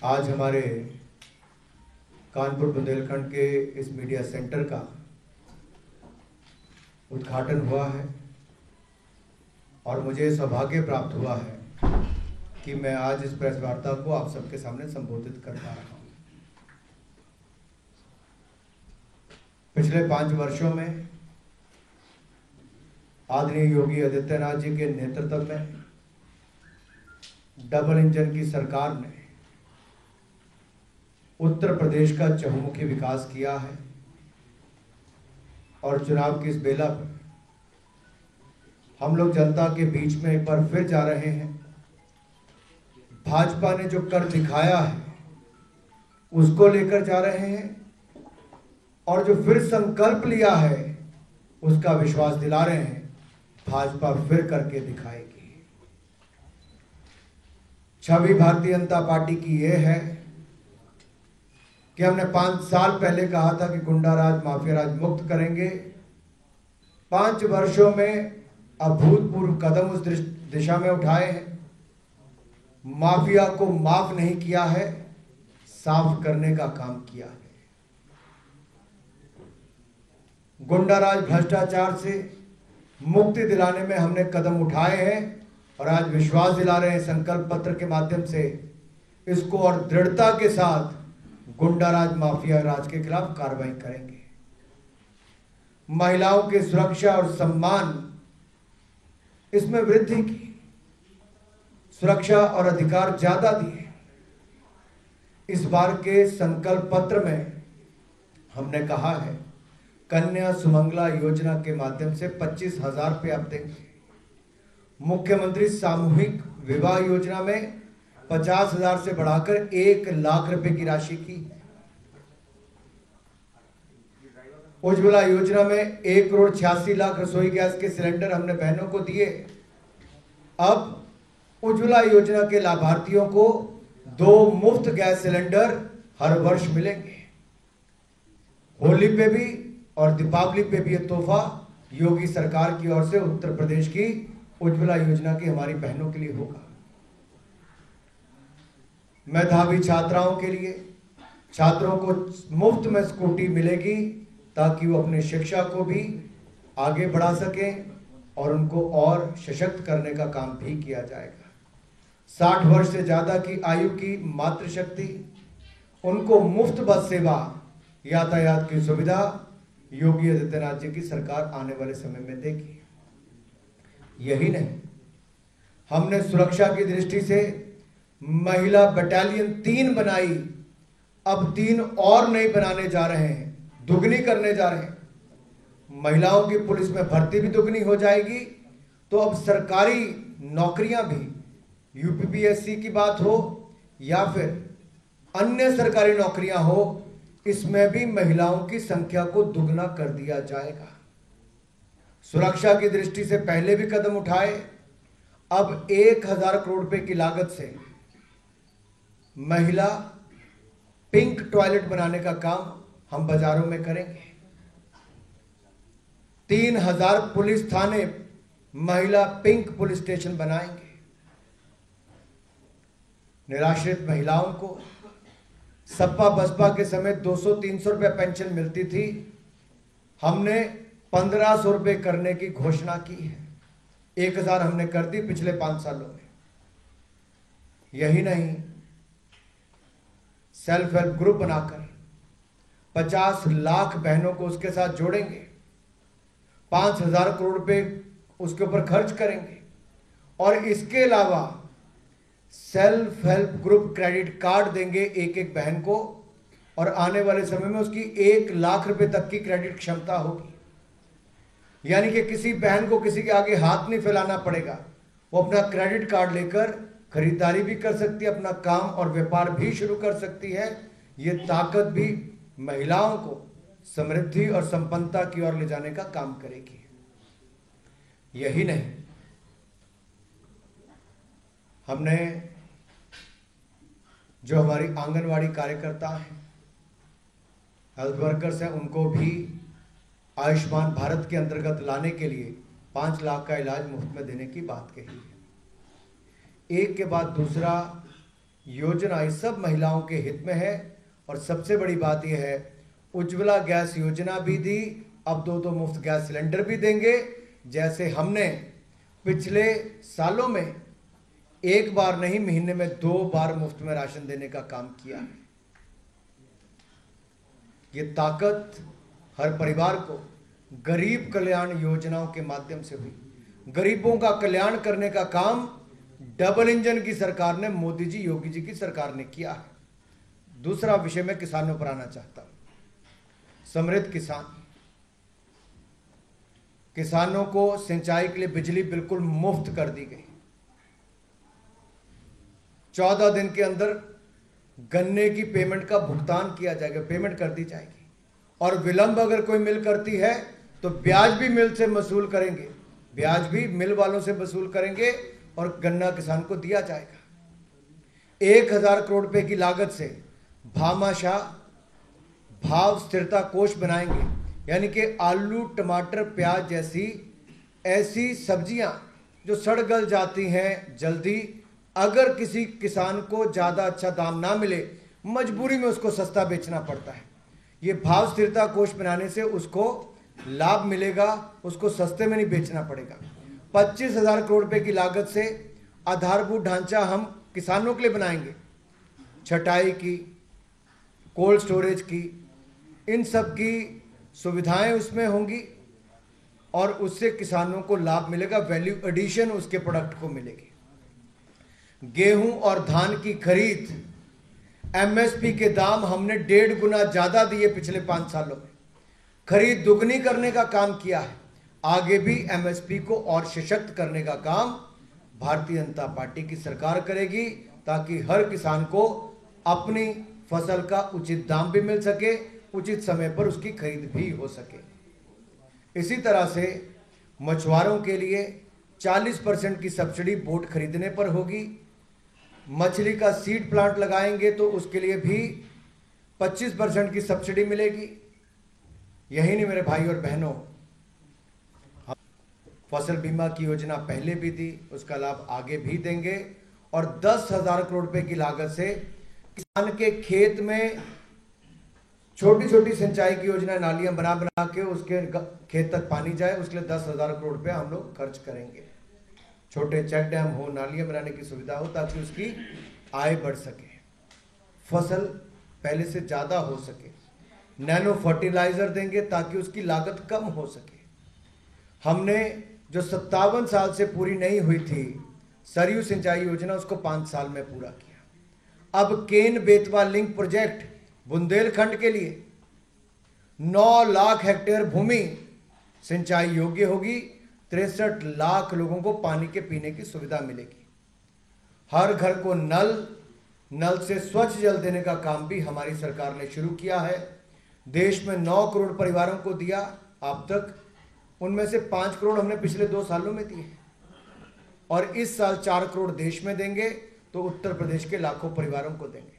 आज हमारे कानपुर बुंदेलखंड के इस मीडिया सेंटर का उद्घाटन हुआ है और मुझे सौभाग्य प्राप्त हुआ है कि मैं आज इस प्रेस वार्ता को आप सबके सामने संबोधित कर पा रहा हूँ। पिछले 5 वर्षों में आदरणीय योगी आदित्यनाथ जी के नेतृत्व में डबल इंजन की सरकार ने उत्तर प्रदेश का चहुमुखी विकास किया है और चुनाव की इस बेला पर हम लोग जनता के बीच में एक बार फिर जा रहे हैं। भाजपा ने जो कर दिखाया है उसको लेकर जा रहे हैं और जो फिर संकल्प लिया है उसका विश्वास दिला रहे हैं भाजपा फिर करके दिखाएगी। छवि भारतीय जनता पार्टी की यह है कि हमने 5 साल पहले कहा था कि गुंडा राज माफिया राज मुक्त करेंगे। 5 वर्षों में अभूतपूर्व कदम उस दिशा में उठाए हैं। माफिया को माफ नहीं किया है, साफ करने का काम किया है। गुंडा राज भ्रष्टाचार से मुक्ति दिलाने में हमने कदम उठाए हैं और आज विश्वास दिला रहे हैं संकल्प पत्र के माध्यम से इसको और दृढ़ता के साथ गुंडा राज माफिया राज के खिलाफ कार्रवाई करेंगे। महिलाओं की सुरक्षा और सम्मान इसमें वृद्धि की, सुरक्षा और अधिकार ज्यादा दिए। इस बार के संकल्प पत्र में हमने कहा है कन्या सुमंगला योजना के माध्यम से 25,000 रुपये आप देंगे। मुख्यमंत्री सामूहिक विवाह योजना में 50,000 से बढ़ाकर 1 लाख रुपए की राशि की। उज्ज्वला योजना में 1,86,00,000 रसोई गैस के सिलेंडर हमने बहनों को दिए। अब उज्ज्वला योजना के लाभार्थियों को 2 मुफ्त गैस सिलेंडर हर वर्ष मिलेंगे। होली पे भी और दीपावली पे भी यह तोहफा योगी सरकार की ओर से उत्तर प्रदेश की उज्ज्वला योजना की हमारी बहनों के लिए होगा। मेधावी छात्राओं के लिए छात्रों को मुफ्त में स्कूटी मिलेगी ताकि वो अपनी शिक्षा को भी आगे बढ़ा सकें और उनको और सशक्त करने का काम भी किया जाएगा। 60 वर्ष से ज्यादा की आयु की मातृशक्ति उनको मुफ्त बस सेवा, यातायात की सुविधा योगी आदित्यनाथ जी की सरकार आने वाले समय में देगी। यही नहीं, हमने सुरक्षा की दृष्टि से महिला बटालियन 3 बनाई, अब 3 और नई बनाने जा रहे हैं, दुगनी करने जा रहे हैं। महिलाओं की पुलिस में भर्ती भी दुगनी हो जाएगी। तो अब सरकारी नौकरियां भी, यूपीपीएससी की बात हो या फिर अन्य सरकारी नौकरियां हो, इसमें भी महिलाओं की संख्या को दुगना कर दिया जाएगा। सुरक्षा की दृष्टि से पहले भी कदम उठाए। अब 1,000 करोड़ रुपए की लागत से महिला पिंक टॉयलेट बनाने का काम हम बाजारों में करेंगे। 3,000 पुलिस थाने महिला पिंक पुलिस स्टेशन बनाएंगे। निराश्रित महिलाओं को सपा बसपा के समय 200-300 रुपये पेंशन मिलती थी, हमने 1,500 रुपये करने की घोषणा की है। 1,000 हमने कर दी पिछले 5 सालों में। यही नहीं, सेल्फ हेल्प ग्रुप बनाकर 50 लाख बहनों को उसके साथ जोड़ेंगे। 5,000 करोड़ रुपए उसके ऊपर खर्च करेंगे और इसके अलावा self help group credit card देंगे एक बहन को और आने वाले समय में उसकी 1 लाख रुपए तक की क्रेडिट क्षमता होगी। यानी कि किसी बहन को किसी के आगे हाथ नहीं फैलाना पड़ेगा, वो अपना क्रेडिट कार्ड लेकर खरीदारी भी कर सकती है, अपना काम और व्यापार भी शुरू कर सकती है। ये ताकत भी महिलाओं को समृद्धि और संपन्नता की ओर ले जाने का काम करेगी। यही नहीं, हमने जो हमारी आंगनवाड़ी कार्यकर्ता हैं, हेल्थ वर्कर्स हैं, उनको भी आयुष्मान भारत के अंतर्गत लाने के लिए 5 लाख का इलाज मुफ्त में देने की बात कही है। एक के बाद दूसरा योजना इस सब महिलाओं के हित में है। और सबसे बड़ी बात यह है, उज्ज्वला गैस योजना भी दी, अब 2 मुफ्त गैस सिलेंडर भी देंगे। जैसे हमने पिछले सालों में एक बार नहीं, महीने में 2 बार मुफ्त में राशन देने का काम किया है। ये ताकत हर परिवार को गरीब कल्याण योजनाओं के माध्यम से हुई। गरीबों का कल्याण करने का काम डबल इंजन की सरकार ने, मोदी जी, योगी जी की सरकार ने किया है। दूसरा विषय मैं किसानों पर आना चाहता हूं। समृद्ध किसान, किसानों को सिंचाई के लिए बिजली बिल्कुल मुफ्त कर दी गई। 14 दिन के अंदर गन्ने की पेमेंट का भुगतान किया जाएगा, पेमेंट कर दी जाएगी। और विलंब अगर कोई मिल करती है तो ब्याज भी मिल से वसूल करेंगे, ब्याज भी मिल वालों से वसूल करेंगे और गन्ना किसान को दिया जाएगा। 1000 करोड़ रुपए की लागत से भामाशाह भाव स्थिरता कोष बनाएंगे, यानी कि आलू, टमाटर, प्याज जैसी ऐसी सब्जियां जो सड़ गल जाती हैं जल्दी, अगर किसी किसान को ज़्यादा अच्छा दाम ना मिले, मजबूरी में उसको सस्ता बेचना पड़ता है। ये भाव स्थिरता कोष बनाने से उसको लाभ मिलेगा, उसको सस्ते में नहीं बेचना पड़ेगा। 25,000 करोड़ रुपए की लागत से आधारभूत ढांचा हम किसानों के लिए बनाएंगे, छटाई की, कोल्ड स्टोरेज की, इन सब की सुविधाएं उसमें होंगी और उससे किसानों को लाभ मिलेगा, वैल्यू एडिशन उसके प्रोडक्ट को मिलेगी। गेहूं और धान की खरीद, एमएसपी के दाम हमने 1.5 गुना ज्यादा दिए पिछले 5 सालों में, खरीद दुगनी करने का काम किया है। आगे भी एमएसपी को और सशक्त करने का काम भारतीय जनता पार्टी की सरकार करेगी, ताकि हर किसान को अपनी फसल का उचित दाम भी मिल सके, उचित समय पर उसकी खरीद भी हो सके। इसी तरह से मछुआरों के लिए 40% की सब्सिडी बोट खरीदने पर होगी। मछली का सीड प्लांट लगाएंगे तो उसके लिए भी 25% की सब्सिडी मिलेगी। यही नहीं मेरे भाई और बहनों, फसल बीमा की योजना पहले भी दी, उसका लाभ आगे भी देंगे। और 10,000 करोड़ रुपए की लागत से किसान के खेत में छोटी छोटी सिंचाई की योजना, नालियां बना बना के उसके खेत तक पानी जाए, उसके लिए 10,000 करोड़ रुपए हम लोग खर्च करेंगे। छोटे चेक डैम हो, नालियां बनाने की सुविधा हो, ताकि उसकी आय बढ़ सके, फसल पहले से ज्यादा हो सके। नैनो फर्टिलाइजर देंगे ताकि उसकी लागत कम हो सके। हमने जो 57 साल से पूरी नहीं हुई थी सरयू सिंचाई योजना, उसको 5 साल में पूरा किया। अब केन बेतवा लिंक प्रोजेक्ट बुंदेलखंड के लिए 9 लाख हेक्टेयर भूमि सिंचाई योग्य होगी, 63 लाख लोगों को पानी के पीने की सुविधा मिलेगी। हर घर को नल से स्वच्छ जल देने का काम भी हमारी सरकार ने शुरू किया है। देश में 9 करोड़ परिवारों को दिया अब तक, उनमें से 5 करोड़ हमने पिछले 2 सालों में दिए और इस साल 4 करोड़ देश में देंगे, तो उत्तर प्रदेश के लाखों परिवारों को देंगे।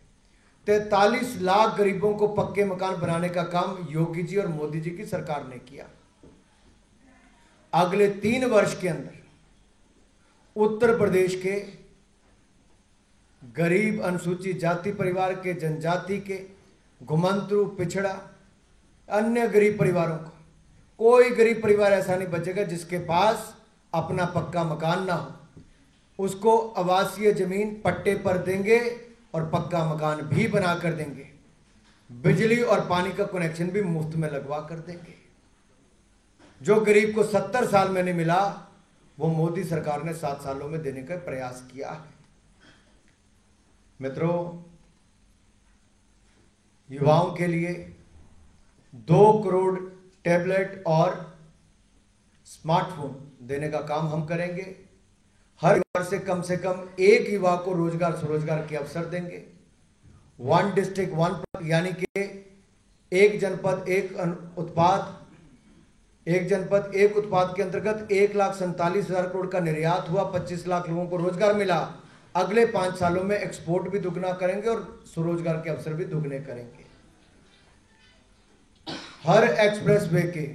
43 लाख गरीबों को पक्के मकान बनाने का काम योगी जी और मोदी जी की सरकार ने किया। अगले 3 वर्ष के अंदर उत्तर प्रदेश के गरीब, अनुसूचित जाति परिवार के, जनजाति के, घुमंतु, पिछड़ा, अन्य गरीब परिवारों को, कोई गरीब परिवार ऐसा नहीं बचेगा जिसके पास अपना पक्का मकान ना हो। उसको आवासीय जमीन पट्टे पर देंगे और पक्का मकान भी बना कर देंगे। बिजली और पानी का कनेक्शन भी मुफ्त में लगवा कर देंगे। जो गरीब को 70 साल में नहीं मिला, वो मोदी सरकार ने 7 सालों में देने का प्रयास किया है। मित्रों, युवाओं के लिए 2 करोड़ टैबलेट और स्मार्टफोन देने का काम हम करेंगे। हर परिवार से कम एक युवा को रोजगार, स्वरोजगार के अवसर देंगे। 1 डिस्ट्रिक्ट 1 प्रोडक्ट, यानी कि एक जनपद एक उत्पाद के अंतर्गत 1,47,000 करोड़ का निर्यात हुआ, 25 लाख लोगों को रोजगार मिला। अगले 5 सालों में एक्सपोर्ट भी दुगना करेंगे और स्वरोजगार के अवसर भी दुगने करेंगे। हर एक्सप्रेस वे के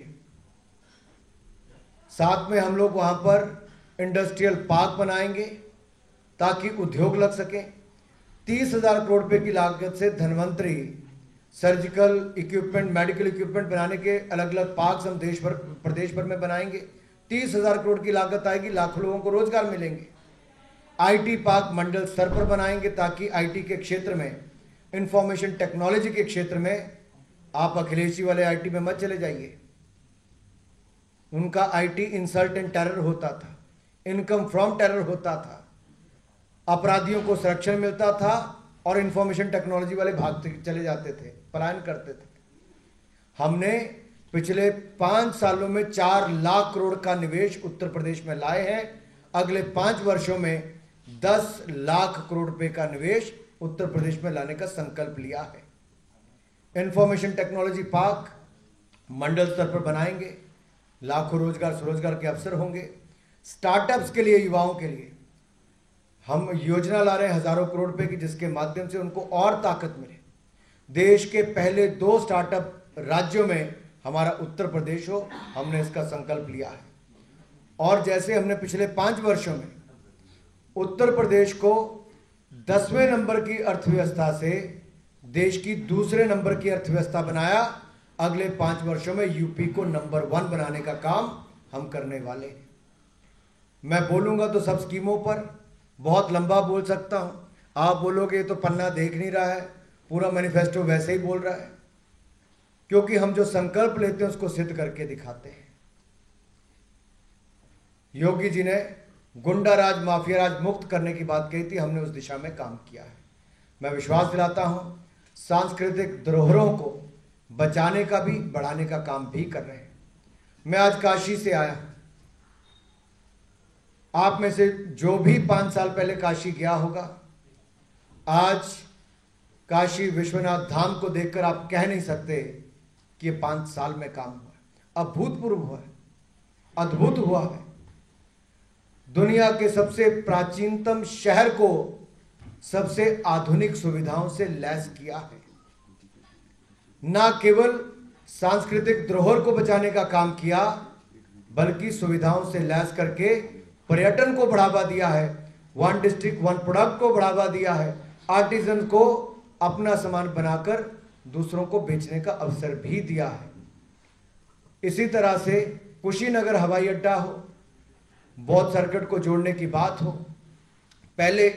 साथ में हम लोग वहां पर इंडस्ट्रियल पार्क बनाएंगे ताकि उद्योग लग सके। 30,000 करोड़ रुपए की लागत से Dhanvantari surgical equipment, medical equipment बनाने के अलग अलग पार्क्स हम प्रदेश भर में बनाएंगे। 30,000 करोड़ की लागत आएगी, लाखों लोगों को रोजगार मिलेंगे। आईटी पार्क मंडल स्तर पर बनाएंगे ताकि आईटी के क्षेत्र में, इंफॉर्मेशन टेक्नोलॉजी के क्षेत्र में, आप अखिलेश जी वाले आईटी में मत चले जाइए। उनका आईटी इंसल्ट एंड टेरर होता था, इनकम फ्रॉम टेरर होता था, अपराधियों को संरक्षण मिलता था और इंफॉर्मेशन टेक्नोलॉजी वाले भागते चले जाते थे, पलायन करते थे। हमने पिछले 5 सालों में 4 लाख करोड़ का निवेश उत्तर प्रदेश में लाए हैं। अगले 5 वर्षों में 10 लाख करोड़ रुपए का निवेश उत्तर प्रदेश में लाने का संकल्प लिया है। इंफॉर्मेशन टेक्नोलॉजी पार्क मंडल स्तर पर बनाएंगे, लाखों रोजगार स्वरोजगार के अवसर होंगे। स्टार्टअप्स के लिए, युवाओं के लिए हम योजना ला रहे हैं हजारों करोड़ रुपए की, जिसके माध्यम से उनको और ताकत मिले। देश के पहले 2 स्टार्टअप राज्यों में हमारा उत्तर प्रदेश हो, हमने इसका संकल्प लिया है। और जैसे हमने पिछले 5 वर्षों में उत्तर प्रदेश को 10वें नंबर की अर्थव्यवस्था से देश की दूसरे नंबर की अर्थव्यवस्था बनाया, अगले 5 वर्षों में यूपी को नंबर 1 बनाने का काम हम करने वाले हैं। मैं बोलूंगा तो सब स्कीमों पर बहुत लंबा बोल सकता हूं, आप बोलोगे ये तो पन्ना देख नहीं रहा है, पूरा मैनिफेस्टो वैसे ही बोल रहा है, क्योंकि हम जो संकल्प लेते हैं उसको सिद्ध करके दिखाते हैं। योगी जी ने गुंडा राज, माफिया राज मुक्त करने की बात कही थी, हमने उस दिशा में काम किया है। मैं विश्वास दिलाता हूं सांस्कृतिक धरोहरों को बचाने का भी, बढ़ाने का काम भी कर रहे हैं। मैं आज काशी से आया हूं, आप में से जो भी 5 साल पहले काशी गया होगा, आज काशी विश्वनाथ धाम को देखकर आप कह नहीं सकते कि ये 5 साल में काम हुआ है। अभूतपूर्व हुआ है, अद्भुत हुआ है। दुनिया के सबसे प्राचीनतम शहर को सबसे आधुनिक सुविधाओं से लैस किया है। ना केवल सांस्कृतिक धरोहर को बचाने का काम किया, बल्कि सुविधाओं से लैस करके पर्यटन को बढ़ावा दिया है, 1 डिस्ट्रिक्ट 1 प्रोडक्ट को बढ़ावा दिया है, आर्टिजन को अपना सामान बनाकर दूसरों को बेचने का अवसर भी दिया है। इसी तरह से कुशीनगर हवाई अड्डा हो, बौद्ध सर्किट को जोड़ने की बात हो, पहले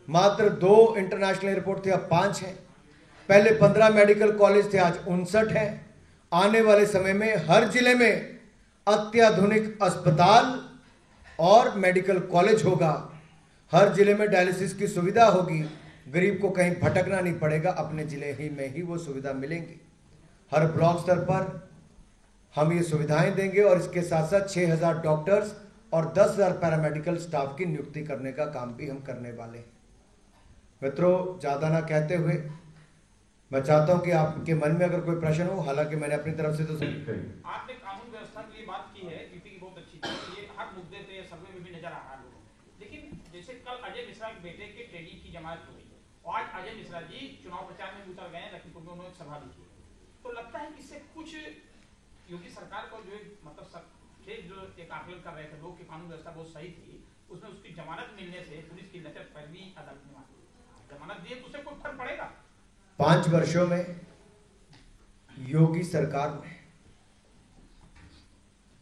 मात्र 2 इंटरनेशनल एयरपोर्ट थे, अब 5 हैं। पहले 15 मेडिकल कॉलेज थे, आज 59 हैं। आने वाले समय में हर जिले में अत्याधुनिक अस्पताल और मेडिकल कॉलेज होगा, हर जिले में डायलिसिस की सुविधा होगी, गरीब को कहीं भटकना नहीं पड़ेगा, अपने जिले ही में ही वो सुविधा मिलेंगी। हर ब्लॉक स्तर पर हम ये सुविधाएं देंगे और इसके साथ साथ 6,000 डॉक्टर्स और 10,000 पैरामेडिकल स्टाफ की नियुक्ति करने का काम भी हम करने वाले हैं। मित्रों, ज़्यादा ना कहते हुए मैं चाहता हूं कि आपके मन में अगर कोई प्रश्न हो, हालांकि मैंने अपनी तरफ से तो आपने कानून व्यवस्था की बात की है, यूपी की बहुत अच्छी थी, ये हर मुद्दे पे सर्वे में भी नजर आ रहा है। लेकिन जैसे कल अजय मिश्रा के बेटे के ट्रेनिंग की जमानत हुई और आज अजय मिश्रा जी चुनाव प्रचार में उतर गए, लखीमपुर में उन्होंने सभा भी की, तो लगता है कि इससे कुछ योगी सरकार को जो मतलब जो एक आकलन कर रहे थे लोग कि कानून व्यवस्था बहुत सही थी, उसमें उसकी जमानत मिलने से पुलिस की लचर पैरवी अदालत ने मानी, जमानत दिए तो उससे कोई फर्क पड़ेगा? 5 वर्षों में योगी सरकार ने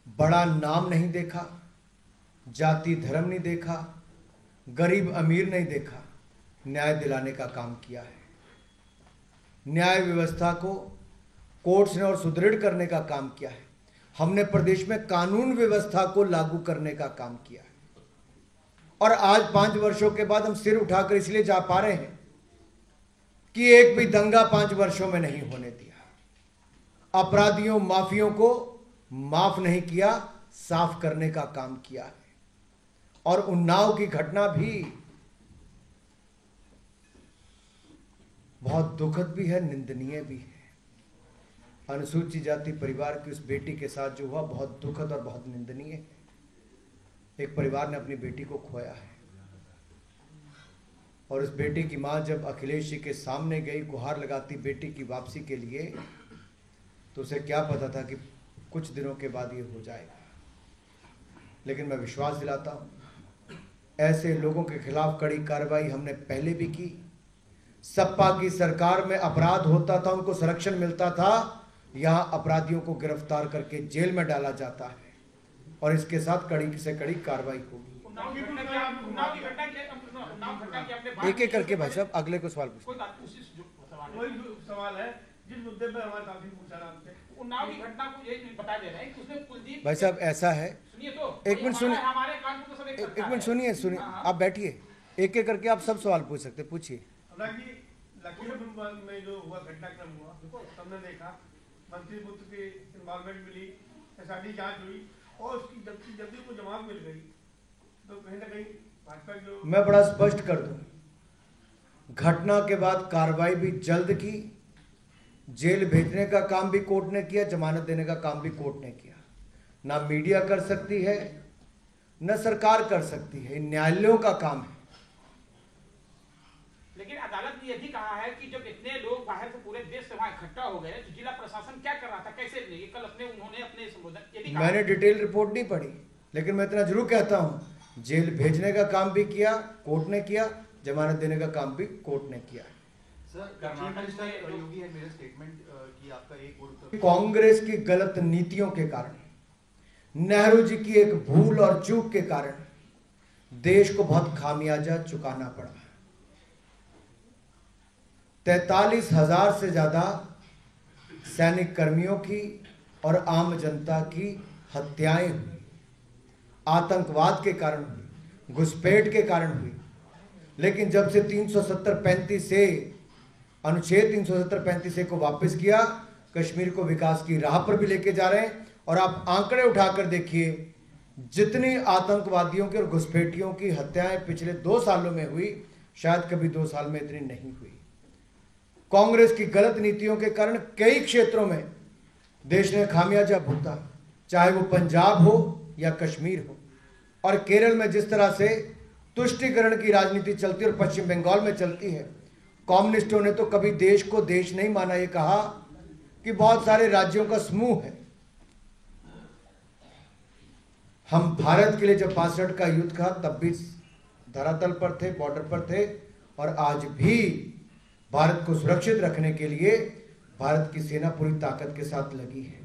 बड़ा नाम नहीं देखा, जाति धर्म नहीं देखा, गरीब अमीर नहीं देखा, न्याय दिलाने का काम किया है। न्याय व्यवस्था को कोर्ट्स ने और सुदृढ़ करने का काम किया है। हमने प्रदेश में कानून व्यवस्था को लागू करने का काम किया है। और आज 5 वर्षों के बाद हम सिर उठाकर इसलिए जा पा रहे हैं कि एक भी दंगा 5 वर्षों में नहीं होने दिया, अपराधियों माफियों को माफ नहीं किया, साफ करने का काम किया है। और उन्नाव की घटना भी बहुत दुखद भी है, निंदनीय भी है। अनुसूचित जाति परिवार की उस बेटी के साथ जो हुआ बहुत दुखद और बहुत निंदनीय है। एक परिवार ने अपनी बेटी को खोया है और उस बेटी की मां जब अखिलेश जी के सामने गई गुहार लगाती बेटी की वापसी के लिए, तो उसे क्या पता था कि कुछ दिनों के बाद ये हो जाएगा। लेकिन मैं विश्वास दिलाता हूं, ऐसे लोगों के खिलाफ कड़ी कार्रवाई हमने पहले भी की, सपा की सरकार में अपराध होता था, उनको संरक्षण मिलता था, यहां अपराधियों को गिरफ्तार करके जेल में डाला जाता है और इसके साथ कड़ी से कड़ी कार्रवाई होगी। एक एक करके भाई साहब अगले को सवाल पूछो। वही सवाल है जिस मुद्दे पर हमारे साथी पूछा था आपसे, उन्नाव की घटना को ये बता दे रहे हैं कि उसमें कुलदीप भाई साहब ऐसा है, सुनिए तो एक मिनट सुनिए, हमारे कान को तो सब एक मिनट सुनिए, आप बैठिए, एक एक करके आप सब सवाल पूछ सकते, पूछिए। लखीमपुर में जो हुआ घटनाक्रम हुआ, सबने देखा, मंत्री पुत्र की इन्वॉल्वमेंट मिली, एसआईटी जांच हुई और उसकी जल्दी को जमानत मिल गई, तो कहीं ना कहीं भाजपा जो, मैं बड़ा स्पष्ट कर दूं, घटना के बाद कार्रवाई भी जल्द की, जेल भेजने का काम भी कोर्ट ने किया, जमानत देने का काम भी कोर्ट ने किया। ना मीडिया कर सकती है, न सरकार कर सकती है, न्यायालयों का काम है। लेकिन अदालत ने यह भी कहा है कि जब इतने लोग बाहर से पूरे देश से वहां इकट्ठा हो गए तो जिला प्रशासन क्या कर रहा था, कैसे ये कल उन्होंने अपने संबोधन, मैंने डिटेल रिपोर्ट नहीं पढ़ी, लेकिन मैं इतना जरूर कहता हूं, जेल भेजने का काम भी किया कोर्ट ने किया, जमानत देने का काम भी कोर्ट ने किया। कांग्रेस की गलत नीतियों के कारण, नेहरू जी की एक भूल और चूक के कारण देश को बहुत खामियाजा चुकाना पड़ा। 43,000 से ज्यादा सैनिक कर्मियों की और आम जनता की हत्याएं हुई, आतंकवाद के कारण हुई, घुसपैठ के कारण हुई। लेकिन जब से 370-35 से अनुच्छेद 370-35 को वापस किया, कश्मीर को विकास की राह पर भी लेके जा रहे हैं। और आप आंकड़े उठाकर देखिए, जितनी आतंकवादियों की और घुसपैठियों की हत्याएं पिछले 2 सालों में हुई, शायद कभी 2 साल में इतनी नहीं हुई। कांग्रेस की गलत नीतियों के कारण कई क्षेत्रों में देश ने खामियाजा भुगता, चाहे वो पंजाब हो या कश्मीर हो। और केरल में जिस तरह से तुष्टीकरण की राजनीति चलती है और पश्चिम बंगाल में चलती है, कम्युनिस्टों ने तो कभी देश को देश नहीं माना, ये कहा कि बहुत सारे राज्यों का समूह है। हम भारत के लिए जब 62 का युद्ध था तब भी धरातल पर थे, बॉर्डर पर थे, और आज भी भारत को सुरक्षित रखने के लिए भारत की सेना पूरी ताकत के साथ लगी है।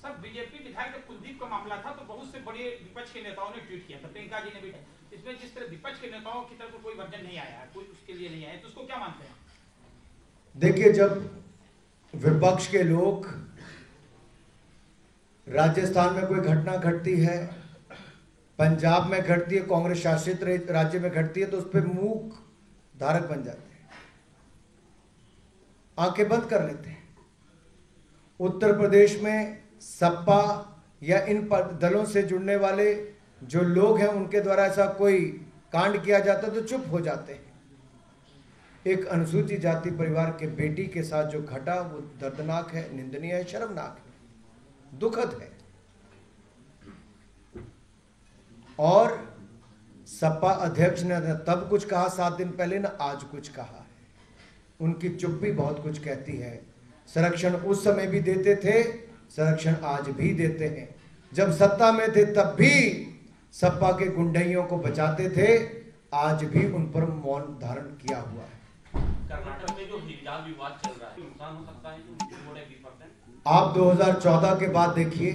सर, बीजेपी विधायक कुलदीप का मामला था तो बहुत से बड़े विपक्ष के नेताओं ने ट्वीट किया था, प्रियंका जी ने भी, इसमें जिस तरह विपक्ष के नेताओं की तरफ कोई वर्जन नहीं आया, कोई उसके लिए नहीं आया, तो उसको क्या मानते हैं? देखिए, जब विपक्ष के लोग, राजस्थान में कोई घटना घटती है, पंजाब में घटती है, कांग्रेस शासित राज्य में घटती है, तो उस पर मूक धारक बन जाते हैं, आंखें बंद कर लेते हैं। उत्तर प्रदेश में सपा या इन दलों से जुड़ने वाले जो लोग हैं, उनके द्वारा ऐसा कोई कांड किया जाता है तो चुप हो जाते हैं। एक अनुसूचित जाति परिवार के बेटी के साथ जो घटा वो दर्दनाक है, निंदनीय है, शर्मनाक है, दुखद है। और सपा अध्यक्ष ने न तब कुछ कहा 7 दिन पहले, न आज कुछ कहा है। उनकी चुप्पी बहुत कुछ कहती है। संरक्षण उस समय भी देते थे, संरक्षण आज भी देते हैं। जब सत्ता में थे तब भी सपा के गुंडइयों को बचाते थे, आज भी उन पर मौन धारण किया हुआ है। कर्नाटक में जो हिजाब विवाद चल रहा है, नुकसान हो सकता है कि थोड़े 20%? आप 2014 के बाद देखिए,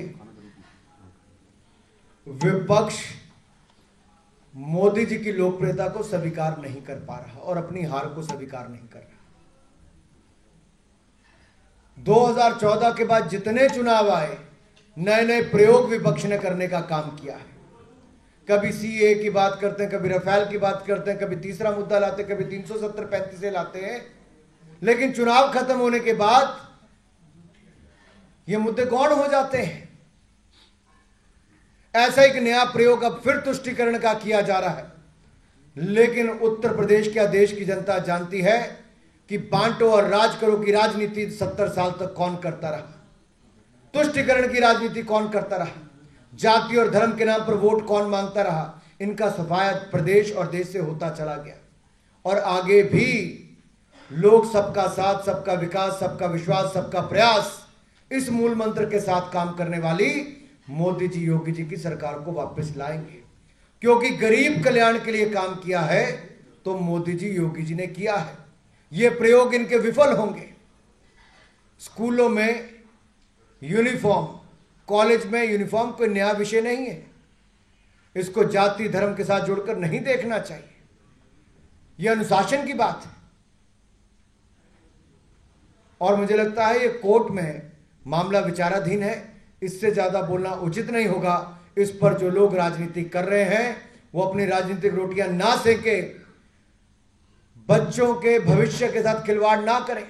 विपक्ष मोदी जी की लोकप्रियता को स्वीकार नहीं कर पा रहा और अपनी हार को स्वीकार नहीं कर रहा। 2014 के बाद जितने चुनाव आए, नए नए प्रयोग विपक्ष ने करने का काम किया है। कभी सीए की बात करते हैं, कभी रफेल की बात करते हैं, कभी तीसरा मुद्दा लाते हैं, कभी 370-35 लाते हैं। लेकिन चुनाव खत्म होने के बाद ये मुद्दे गौण हो जाते हैं। ऐसा एक नया प्रयोग अब फिर तुष्टीकरण का किया जा रहा है। लेकिन उत्तर प्रदेश क्या देश की जनता जानती है कि बांटो और राज करो की राजनीति 70 साल तक कौन करता रहा? तुष्टीकरण की राजनीति कौन करता रहा? जाति और धर्म के नाम पर वोट कौन मांगता रहा? इनका सफाया प्रदेश और देश से होता चला गया। और आगे भी लोग सबका साथ, सबका विकास, सबका विश्वास, सबका प्रयास, इस मूल मंत्र के साथ काम करने वाली मोदी जी, योगी जी की सरकार को वापस लाएंगे। क्योंकि गरीब कल्याण के लिए काम किया है तो मोदी जी, योगी जी ने किया है। ये प्रयोग इनके विफल होंगे। स्कूलों में यूनिफॉर्म, कॉलेज में यूनिफॉर्म कोई नया विषय नहीं है। इसको जाति धर्म के साथ जोड़कर नहीं देखना चाहिए। यह अनुशासन की बात है। और मुझे लगता है ये कोर्ट में मामला विचाराधीन है। इससे ज्यादा बोलना उचित नहीं होगा। इस पर जो लोग राजनीति कर रहे हैं वो अपनी राजनीतिक रोटियां ना सेके, बच्चों के भविष्य के साथ खिलवाड़ ना करें।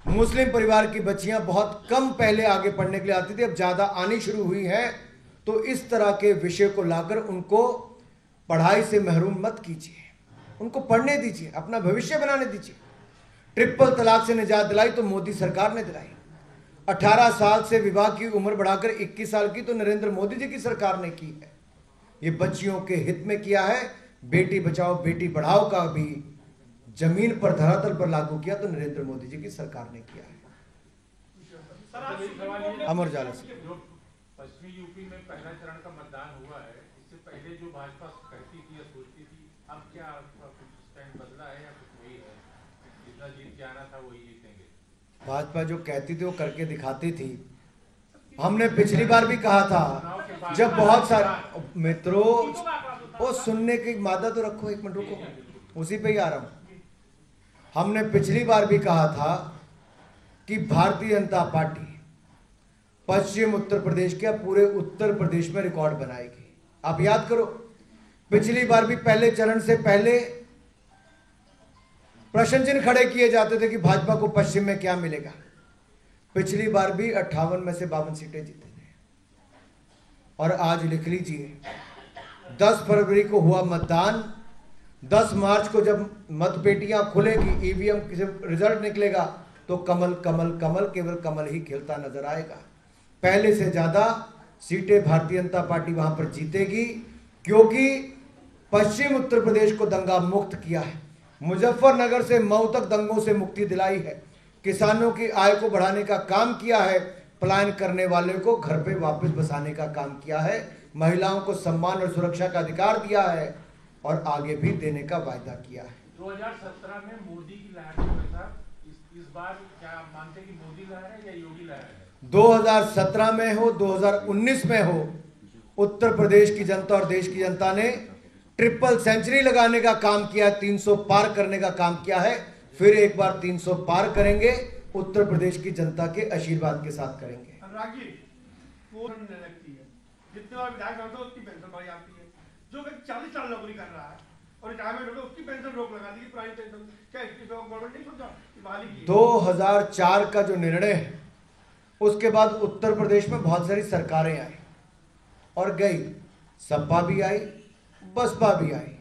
मुस्लिम परिवार की बच्चियां बहुत कम पहले आगे पढ़ने के लिए आती थी, अब ज्यादा आनी शुरू हुई है। तो इस तरह के विषय को लाकर उनको पढ़ाई से महरूम मत कीजिए, उनको पढ़ने दीजिए, अपना भविष्य बनाने दीजिए। ट्रिपल तलाक से निजात दिलाई तो मोदी सरकार ने दिलाई। 18 साल से विवाह की उम्र बढ़ाकर 21 साल की तो नरेंद्र मोदी जी की सरकार ने की है। ये बच्चियों के हित में किया है। बेटी बचाओ बेटी पढ़ाओ का भी जमीन पर, धरातल पर लागू किया तो नरेंद्र मोदी जी की सरकार ने किया है। अमर उजाला से पश्चिमी यूपी में पहला चरण का मतदान हुआ है। इससे पहले जो भाजपा कहती थी या सोचती थी, अब क्या स्टैंड बदला है या कुछ वही है? जितना जीत के आना था वही जीतेंगे। भाजपा जो कहती थी वो करके दिखाती थी। हमने पिछली बार भी कहा था, जब बहुत सारे मित्रों, वो सुनने की मादा तो रखो, एक मिनट रुको, उसी पे ही आ रहा हूं। हमने पिछली बार भी कहा था कि भारतीय जनता पार्टी पश्चिम उत्तर प्रदेश के, पूरे उत्तर प्रदेश में रिकॉर्ड बनाएगी। आप याद करो, पिछली बार भी पहले चरण से पहले प्रश्न चिन्ह खड़े किए जाते थे कि भाजपा को पश्चिम में क्या मिलेगा। पिछली बार भी 58 में से 52 सीटें जीते थे। और आज लिख लीजिए, 10 फरवरी को हुआ मतदान, 10 मार्च को जब मतपेटियां खुलेगी, ईवीएम से रिजल्ट निकलेगा तो कमल कमल कमल, केवल कमल ही खिलता नजर आएगा। पहले से ज्यादा सीटें भारतीय जनता पार्टी वहां पर जीतेगी, क्योंकि पश्चिम उत्तर प्रदेश को दंगा मुक्त किया है। मुजफ्फरनगर से मऊ तक दंगों से मुक्ति दिलाई है। किसानों की आय को बढ़ाने का काम किया है। पलायन करने वाले को घर पे वापस बसाने का काम किया है। महिलाओं को सम्मान और सुरक्षा का अधिकार दिया है और आगे भी देने का वायदा किया है। 2017 में मोदी की लहर था, इस बार क्या आप मानते हैं कि मोदी लहर है या योगी लहर है? 2017 में हो, 2019 में हो, उत्तर प्रदेश की जनता और देश की जनता ने ट्रिपल सेंचुरी लगाने का काम किया है, 300 पार करने का काम किया है। फिर एक बार 300 पार करेंगे, उत्तर प्रदेश की जनता के आशीर्वाद के साथ करेंगे। अनुराग जी, वो लगती है जितने बार विधायक होता है उसकी पेंशन बढ़ जाती है। जो व्यक्ति 40 साल नौकरी कर रहा है और रिटायरमेंट हो गया, उसकी पेंशन रोक लगा दी, पुरानी पेंशन। क्या इसकी गवर्नमेंट नहीं सोचा कि बहाली की? 2004 का जो निर्णय है, उसके बाद उत्तर प्रदेश में बहुत सारी सरकारें आई और गई, सपा भी आई, बसपा भी आई।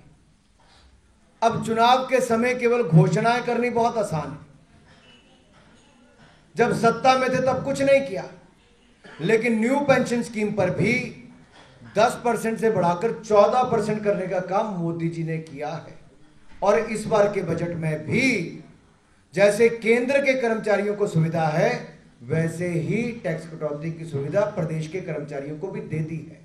अब चुनाव के समय केवल घोषणाएं करनी बहुत आसान है। जब सत्ता में थे तब कुछ नहीं किया, लेकिन न्यू पेंशन स्कीम पर भी 10% से बढ़ाकर 14% करने का काम मोदी जी ने किया है। और इस बार के बजट में भी जैसे केंद्र के कर्मचारियों को सुविधा है, वैसे ही टैक्स कटौती की सुविधा प्रदेश के कर्मचारियों को भी दे दी है।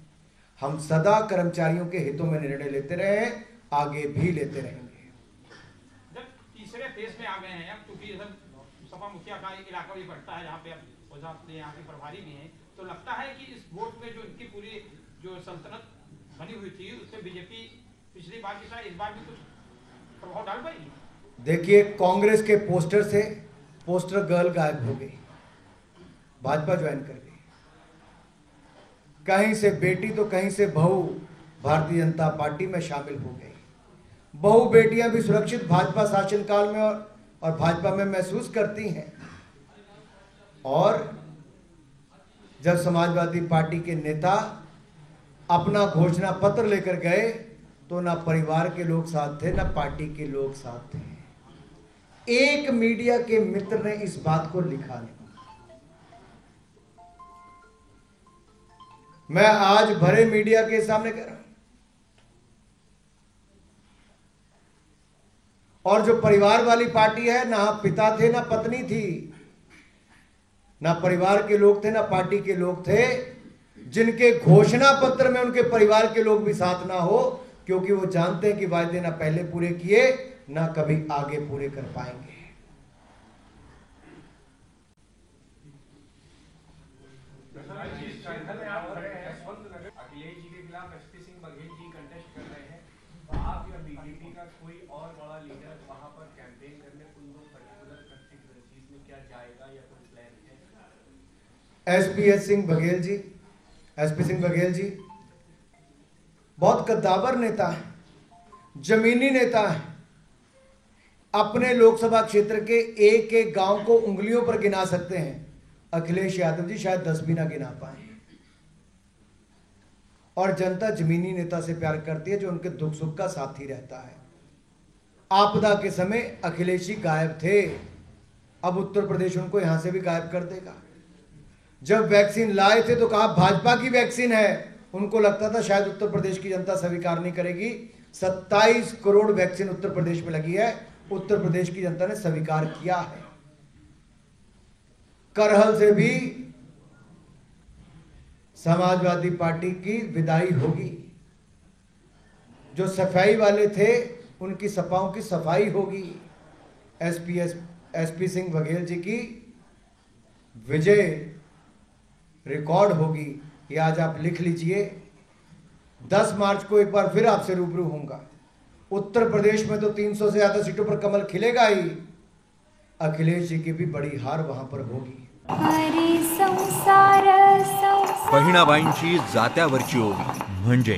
हम सदा कर्मचारियों के हितों में निर्णय लेते रहे हैं, आगे भी लेते रहेंगे। जब तीसरे फेज में आ गए हैं, अब क्योंकि सपा मुखिया का इलाका भी बढ़ता है, जहाँ पे अब यहाँ के प्रभारी भी हैं, तो लगता है कि इस वोट में जो इनकी पूरी जो सल्तनत बनी हुई थी, उससे बीजेपी पिछली बार की तरह इस बार भी कुछ प्रभाव डाल पाएगी? देखिए, कांग्रेस के पोस्टर से पोस्टर गर्ल गायब हो गई, भाजपा ज्वाइन कर गई। कहीं से बेटी तो कहीं से बहू भारतीय जनता पार्टी में शामिल हो गई। बहू बेटियां भी सुरक्षित भाजपा शासनकाल में और भाजपा में महसूस करती हैं। और जब समाजवादी पार्टी के नेता अपना घोषणा पत्र लेकर गए तो ना परिवार के लोग साथ थे, ना पार्टी के लोग साथ थे। एक मीडिया के मित्र ने इस बात को लिखा नहीं। मैं आज भरे मीडिया के सामने कह रहा हूं। और जो परिवार वाली पार्टी है, ना पिता थे ना पत्नी थी, ना परिवार के लोग थे ना पार्टी के लोग थे, जिनके घोषणा पत्र में उनके परिवार के लोग भी साथ ना हो, क्योंकि वो जानते हैं कि वायदे ना पहले पूरे किए ना कभी आगे पूरे कर पाएंगे। अखिलेश जी के खिलाफ एसपी सिंह बघेल जी कंटेस्ट कर रहे हैं, तो आप या बीजेपी का कोई और बड़ा लीडर वहां पर कैंपेन करने कोई पर्टिकुलर चीज में क्या जाएगा या कोई प्लान है? एसपी सिंह बघेल जी बहुत कद्दावर नेता है, जमीनी नेता है। अपने लोकसभा क्षेत्र के एक एक गांव को उंगलियों पर गिना सकते हैं। अखिलेश यादव जी शायद 10 भी ना गिना पाए। और जनता जमीनी नेता से प्यार करती है जो उनके दुख सुख का साथी रहता है। आपदा के समय अखिलेश जी गायब थे, अब उत्तर प्रदेश उनको यहां से भी गायब कर देगा। जब वैक्सीन लाए थे तो कहा भाजपा की वैक्सीन है, उनको लगता था शायद उत्तर प्रदेश की जनता स्वीकार नहीं करेगी। 27 करोड़ वैक्सीन उत्तर प्रदेश में लगी है, उत्तर प्रदेश की जनता ने स्वीकार किया है। करहल से भी समाजवादी पार्टी की विदाई होगी। जो सफाई वाले थे उनकी सपाओं की सफाई होगी। एसपी सिंह बघेल जी की विजय रिकॉर्ड होगी। ये आज आप लिख लीजिए। 10 मार्च को एक बार फिर आपसे रूबरू होऊंगा। उत्तर प्रदेश में तो 300 से ज्यादा सीटों पर कमल खिलेगा ही। अखिलेश जी की भी बड़ी हार वहां पर होगी। बहिणाबाईंची जात्यावरची ओवी म्हणजे